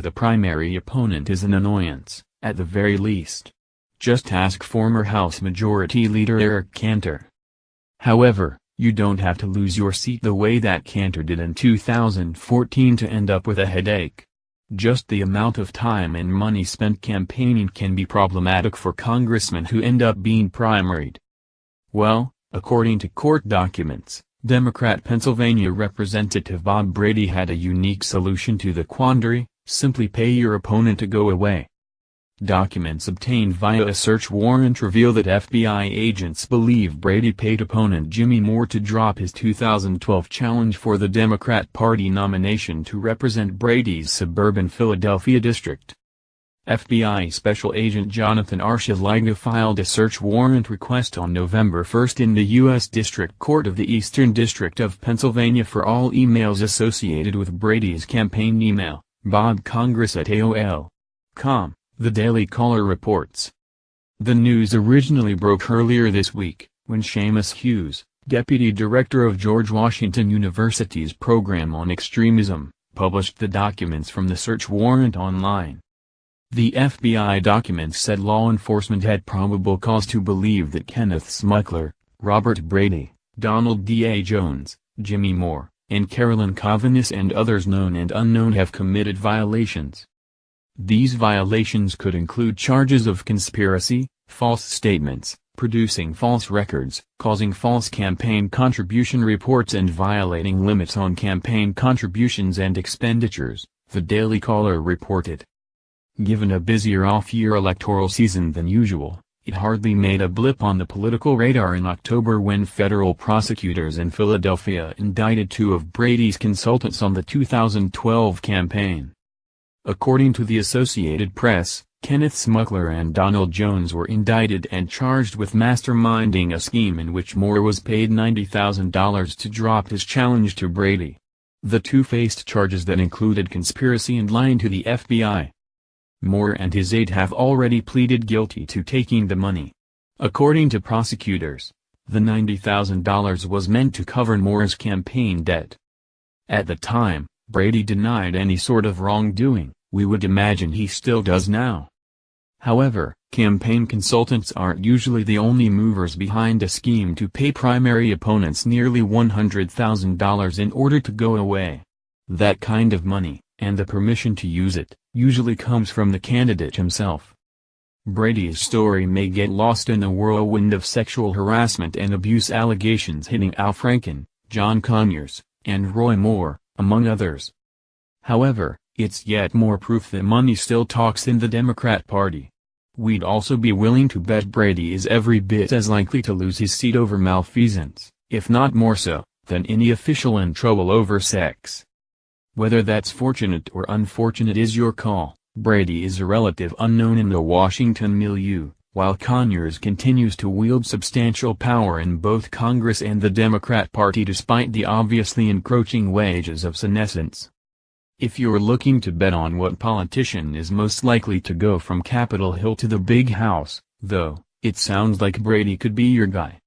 the primary opponent is an annoyance, at the very least. Just ask former House Majority Leader Eric Cantor. However, you don't have to lose your seat the way that Cantor did in 2014 to end up with a headache. Just the amount of time and money spent campaigning can be problematic for congressmen who end up being primaried. Well, according to court documents, Democrat Pennsylvania Representative Bob Brady had a unique solution to the quandary: simply pay your opponent to go away. Documents obtained via a search warrant reveal that FBI agents believe Brady paid opponent Jimmy Moore to drop his 2012 challenge for the Democrat Party nomination to represent Brady's suburban Philadelphia district. FBI Special Agent Jonathan Archuleta filed a search warrant request on November 1 in the U.S. District Court of the Eastern District of Pennsylvania for all emails associated with Brady's campaign email, bobcongress@aol.com. The Daily Caller reports. The news originally broke earlier this week, when Seamus Hughes, deputy director of George Washington University's program on extremism, published the documents from the search warrant online. The FBI documents said law enforcement had probable cause to believe that Kenneth Smuggler, Robert Brady, Donald D.A. Jones, Jimmy Moore, and Carolyn Kavanis and others known and unknown have committed violations. These violations could include charges of conspiracy, false statements, producing false records, causing false campaign contribution reports and violating limits on campaign contributions and expenditures, the Daily Caller reported. Given a busier off-year electoral season than usual, it hardly made a blip on the political radar in October when federal prosecutors in Philadelphia indicted two of Brady's consultants on the 2012 campaign. According to the Associated Press, Kenneth Smuggler and Donald Jones were indicted and charged with masterminding a scheme in which Moore was paid $90,000 to drop his challenge to Brady. The two faced charges that included conspiracy and lying to the FBI. Moore and his aide have already pleaded guilty to taking the money. According to prosecutors, the $90,000 was meant to cover Moore's campaign debt. At the time, Brady denied any sort of wrongdoing. We would imagine he still does now. However, campaign consultants aren't usually the only movers behind a scheme to pay primary opponents nearly $100,000 in order to go away. That kind of money, and the permission to use it, usually comes from the candidate himself. Brady's story may get lost in a whirlwind of sexual harassment and abuse allegations hitting Al Franken, John Conyers, and Roy Moore, among others. However, it's yet more proof that money still talks in the Democrat Party. We'd also be willing to bet Brady is every bit as likely to lose his seat over malfeasance, if not more so, than any official in trouble over sex. Whether that's fortunate or unfortunate is your call. Brady is a relative unknown in the Washington milieu, while Conyers continues to wield substantial power in both Congress and the Democrat Party despite the obviously encroaching wages of senescence. If you're looking to bet on what politician is most likely to go from Capitol Hill to the Big House, though, it sounds like Brady could be your guy.